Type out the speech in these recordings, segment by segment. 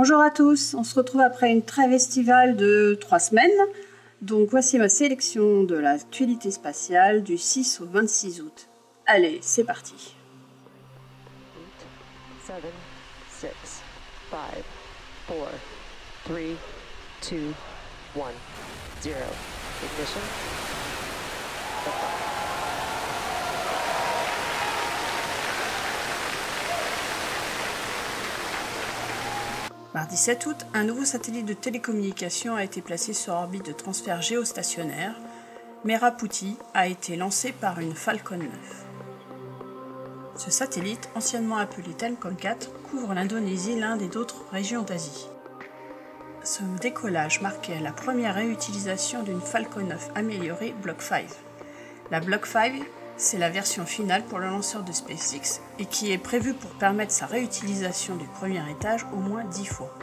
Bonjour à tous, on se retrouve après une trêve estivale de 3 semaines. Donc voici ma sélection de l'actualité spatiale du 6 au 26 août. Allez, c'est parti. 7, 6, 5, 4, 3, 2, 1, 0. Ignition. Mardi 7 août, un nouveau satellite de télécommunication a été placé sur orbite de transfert géostationnaire. Meraputi a été lancé par une Falcon 9. Ce satellite, anciennement appelé Telkom 4, couvre l'Indonésie, l'Inde et d'autres régions d'Asie. Ce décollage marquait la première réutilisation d'une Falcon 9 améliorée Block 5. La Block 5, c'est la version finale pour le lanceur de SpaceX et qui est prévue pour permettre sa réutilisation du premier étage au moins 10 fois.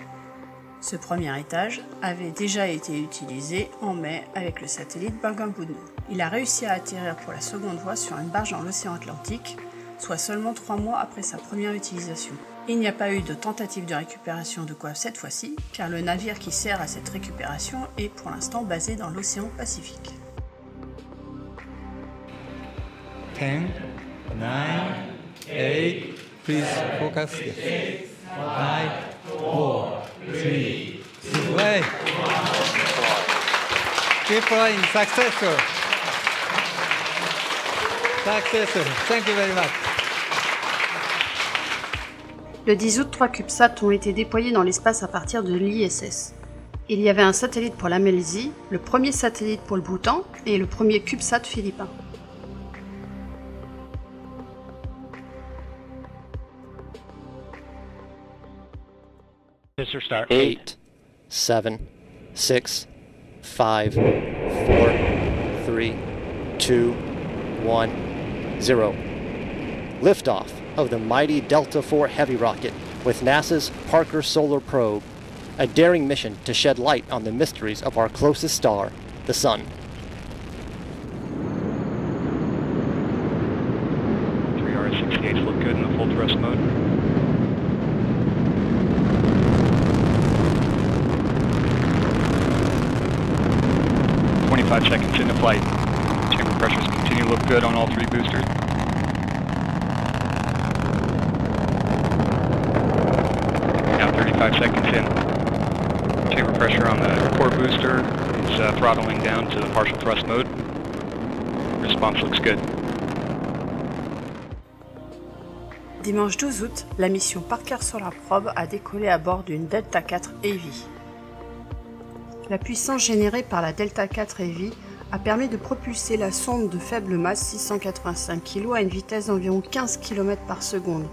Ce premier étage avait déjà été utilisé en mai avec le satellite Bangabundu. Il a réussi à atterrir pour la seconde fois sur une barge dans l'océan Atlantique, soit seulement 3 mois après sa première utilisation. Il n'y a pas eu de tentative de récupération de coiffe cette fois-ci, car le navire qui sert à cette récupération est pour l'instant basé dans l'océan Pacifique. 10, 9, 8, please focus. 5, 4, 3, 2, 1. Keep flying, successful. Successful. Thank you very much. Le 10 août, 3 CubeSats ont été déployés dans l'espace à partir de l'ISS. Il y avait un satellite pour la Malaisie, le premier satellite pour le Bhoutan et le premier CubeSat philippin. Start. 8, 7, 6, 5, 4, 3, 2, 1, 0. Liftoff of the mighty Delta IV Heavy rocket with NASA's Parker Solar Probe, a daring mission to shed light on the mysteries of our closest star, the Sun. 3R68 look good in the full thrust mode. 25 seconds into flight. Chamber pressures continue to look good on all 3 boosters. Now 35 seconds in. Chamber pressure on the core booster is throttling down to the partial thrust mode. Response looks good. Dimanche 12 août, la mission Parker Solar Probe a décollé à bord d'une Delta IV Heavy. La puissance générée par la Delta IV Heavy a permis de propulser la sonde de faible masse 685 kg à une vitesse d'environ 15 km par seconde.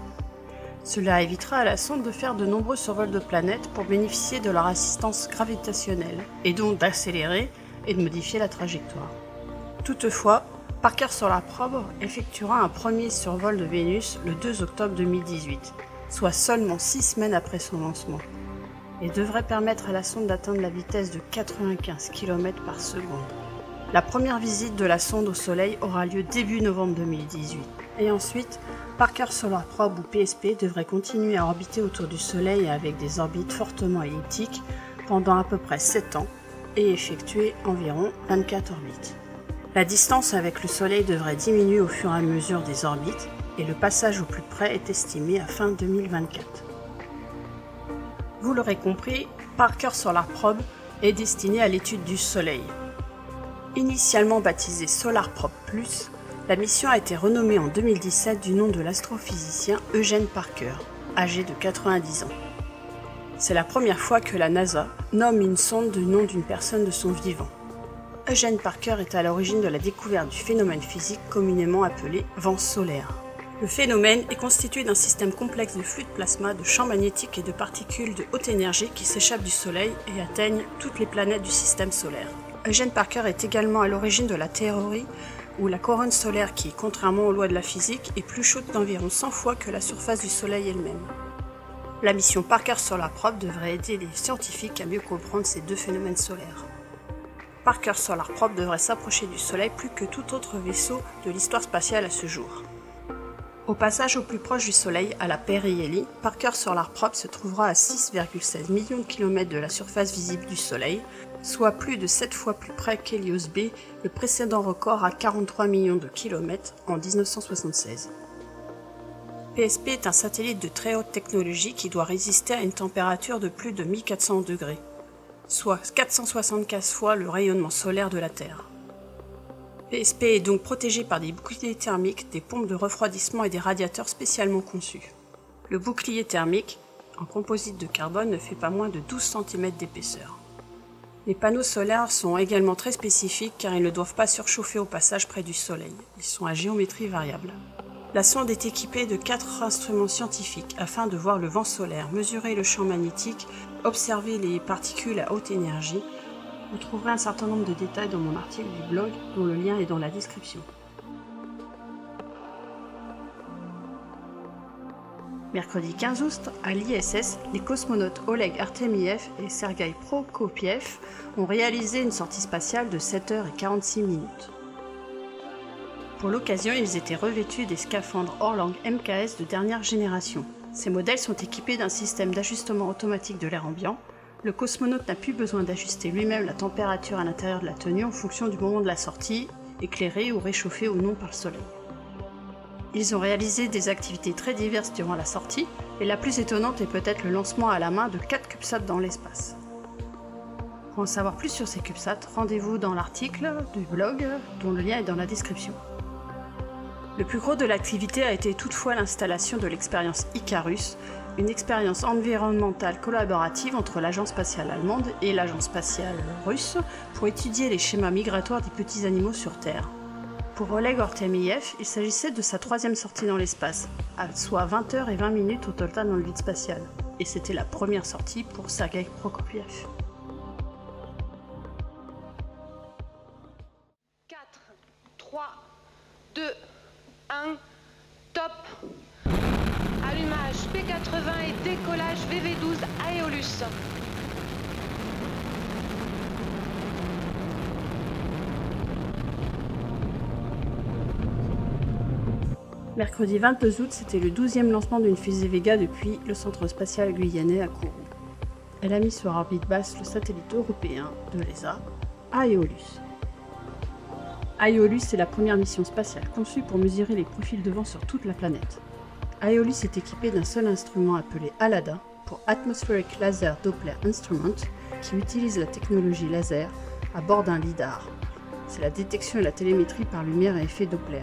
Cela évitera à la sonde de faire de nombreux survols de planètes pour bénéficier de leur assistance gravitationnelle, et donc d'accélérer et de modifier la trajectoire. Toutefois, Parker Solar Probe effectuera un premier survol de Vénus le 2 octobre 2018, soit seulement 6 semaines après son lancement, et devrait permettre à la sonde d'atteindre la vitesse de 95 km par seconde. La première visite de la sonde au Soleil aura lieu début novembre 2018. Et ensuite, Parker Solar Probe ou PSP devrait continuer à orbiter autour du Soleil avec des orbites fortement elliptiques pendant à peu près 7 ans et effectuer environ 24 orbites. La distance avec le Soleil devrait diminuer au fur et à mesure des orbites et le passage au plus près est estimé à fin 2024. Vous l'aurez compris, Parker Solar Probe est destiné à l'étude du Soleil. Initialement baptisée Solar Probe Plus, la mission a été renommée en 2017 du nom de l'astrophysicien Eugene Parker, âgé de 90 ans. C'est la première fois que la NASA nomme une sonde du nom d'une personne de son vivant. Eugene Parker est à l'origine de la découverte du phénomène physique communément appelé vent solaire. Le phénomène est constitué d'un système complexe de flux de plasma, de champs magnétiques et de particules de haute énergie qui s'échappent du Soleil et atteignent toutes les planètes du système solaire. Eugene Parker est également à l'origine de la théorie où la couronne solaire qui, contrairement aux lois de la physique, est plus chaude d'environ 100 fois que la surface du Soleil elle-même. La mission Parker Solar Probe devrait aider les scientifiques à mieux comprendre ces deux phénomènes solaires. Parker Solar Probe devrait s'approcher du Soleil plus que tout autre vaisseau de l'histoire spatiale à ce jour. Au passage au plus proche du Soleil, à la périhélie, Parker Solar Probe se trouvera à 6,16 millions de kilomètres de la surface visible du Soleil, soit plus de 7 fois plus près qu'Helios B, le précédent record à 43 millions de kilomètres en 1976. PSP est un satellite de très haute technologie qui doit résister à une température de plus de 1400 degrés, soit 475 fois le rayonnement solaire de la Terre. PSP est donc protégé par des boucliers thermiques, des pompes de refroidissement et des radiateurs spécialement conçus. Le bouclier thermique, en composite de carbone, ne fait pas moins de 12 cm d'épaisseur. Les panneaux solaires sont également très spécifiques car ils ne doivent pas surchauffer au passage près du Soleil. Ils sont à géométrie variable. La sonde est équipée de 4 instruments scientifiques afin de voir le vent solaire, mesurer le champ magnétique, observer les particules à haute énergie. Vous trouverez un certain nombre de détails dans mon article du blog, dont le lien est dans la description. Mercredi 15 août, à l'ISS, les cosmonautes Oleg Artemiev et Sergueï Prokopiev ont réalisé une sortie spatiale de 7h46. Pour l'occasion, ils étaient revêtus des scaphandres Orlang MKS de dernière génération. Ces modèles sont équipés d'un système d'ajustement automatique de l'air ambiant. Le cosmonaute n'a plus besoin d'ajuster lui-même la température à l'intérieur de la tenue en fonction du moment de la sortie, éclairée ou réchauffée ou non par le soleil. Ils ont réalisé des activités très diverses durant la sortie, et la plus étonnante est peut-être le lancement à la main de 4 CubeSats dans l'espace. Pour en savoir plus sur ces CubeSats, rendez-vous dans l'article du blog, dont le lien est dans la description. Le plus gros de l'activité a été toutefois l'installation de l'expérience Icarus, une expérience environnementale collaborative entre l'agence spatiale allemande et l'agence spatiale russe pour étudier les schémas migratoires des petits animaux sur Terre. Pour Oleg Artemiev, il s'agissait de sa 3e sortie dans l'espace, soit 20h20 au total dans le vide spatial, et c'était la première sortie pour Sergueï Prokopiev. 4, 3, 2, 1, top. Allumage P80 et décollage VV12 Aeolus. Mercredi 22 août, c'était le 12e lancement d'une fusée Vega depuis le centre spatial guyanais à Kourou. Elle a mis sur orbite basse le satellite européen de l'ESA, Aeolus. Aeolus est la première mission spatiale conçue pour mesurer les profils de vent sur toute la planète. Aeolus est équipé d'un seul instrument appelé ALADA pour Atmospheric Laser Doppler Instrument qui utilise la technologie laser à bord d'un lidar. C'est la détection et la télémétrie par lumière à effet Doppler.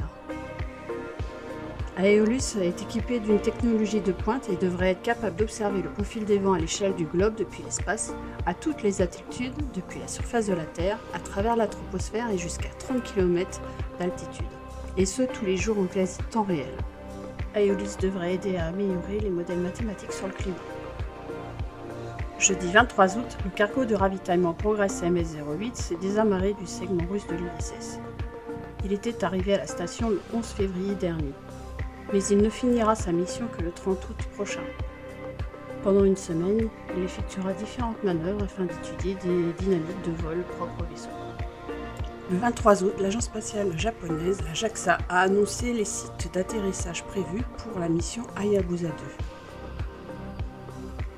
Aeolus est équipé d'une technologie de pointe et devrait être capable d'observer le profil des vents à l'échelle du globe depuis l'espace, à toutes les altitudes, depuis la surface de la Terre, à travers la troposphère et jusqu'à 30 km d'altitude. Et ce, tous les jours en quasi temps réel. Aeolus devrait aider à améliorer les modèles mathématiques sur le climat. Jeudi 23 août, le cargo de ravitaillement Progress MS-08 s'est désamarré du segment russe de l'ISS. Il était arrivé à la station le 11 février dernier. Mais il ne finira sa mission que le 30 août prochain. Pendant une semaine, il effectuera différentes manœuvres afin d'étudier des dynamiques de vol propres au vaisseau. Le 23 août, l'agence spatiale japonaise, la JAXA, a annoncé les sites d'atterrissage prévus pour la mission Hayabusa 2.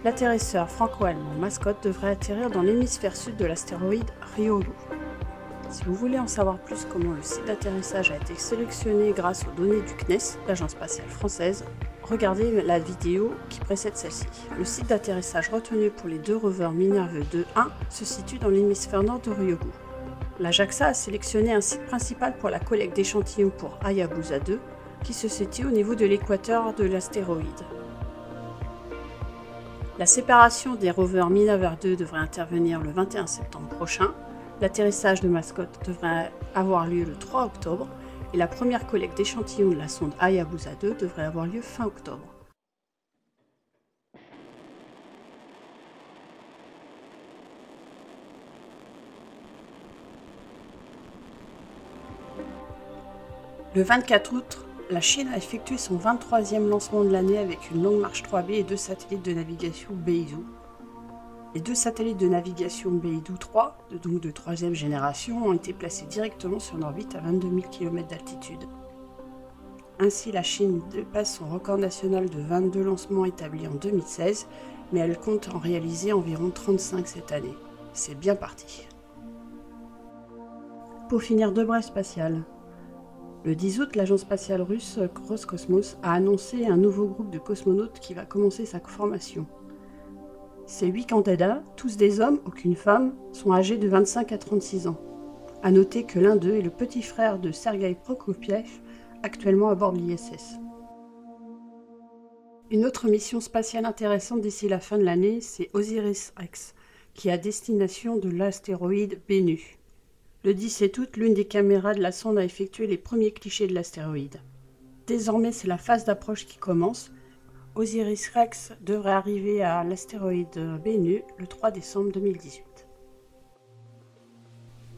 L'atterrisseur franco-allemand Mascot devrait atterrir dans l'hémisphère sud de l'astéroïde Ryugu. Si vous voulez en savoir plus comment le site d'atterrissage a été sélectionné grâce aux données du CNES, l'agence spatiale française, regardez la vidéo qui précède celle-ci. Le site d'atterrissage retenu pour les 2 rovers Minerve 2-1 se situe dans l'hémisphère nord de Ryugu. La JAXA a sélectionné un site principal pour la collecte d'échantillons pour Hayabusa 2, qui se situe au niveau de l'équateur de l'astéroïde. La séparation des rovers Minerve 2 devrait intervenir le 21 septembre prochain. L'atterrissage de Mascot devrait avoir lieu le 3 octobre et la première collecte d'échantillons de la sonde Hayabusa 2 devrait avoir lieu fin octobre. Le 24 août, la Chine a effectué son 23e lancement de l'année avec une longue marche 3B et 2 satellites de navigation Beidou. Les 2 satellites de navigation Beidou 3, donc de 3e génération, ont été placés directement sur une orbite à 22 000 km d'altitude. Ainsi, la Chine dépasse son record national de 22 lancements établi en 2016, mais elle compte en réaliser environ 35 cette année. C'est bien parti. Pour finir, 2 brèves spatiales. Le 10 août, l'agence spatiale russe Roscosmos a annoncé un nouveau groupe de cosmonautes qui va commencer sa formation. Ces 8 candidats, tous des hommes, aucune femme, sont âgés de 25 à 36 ans. A noter que l'un d'eux est le petit frère de Sergueï Prokopiev, actuellement à bord de l'ISS. Une autre mission spatiale intéressante d'ici la fin de l'année, c'est Osiris-Rex, qui est à destination de l'astéroïde Bennu. Le 17 août, l'une des caméras de la sonde a effectué les premiers clichés de l'astéroïde. Désormais, c'est la phase d'approche qui commence. Osiris-Rex devrait arriver à l'astéroïde Bennu le 3 décembre 2018.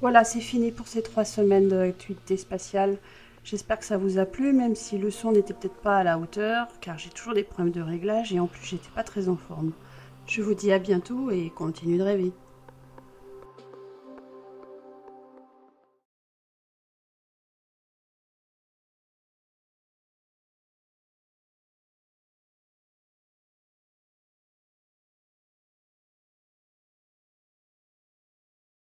Voilà, c'est fini pour ces 3 semaines d'actualité spatiale. J'espère que ça vous a plu, même si le son n'était peut-être pas à la hauteur, car j'ai toujours des problèmes de réglage et en plus j'étais pas très en forme. Je vous dis à bientôt et continuez de rêver.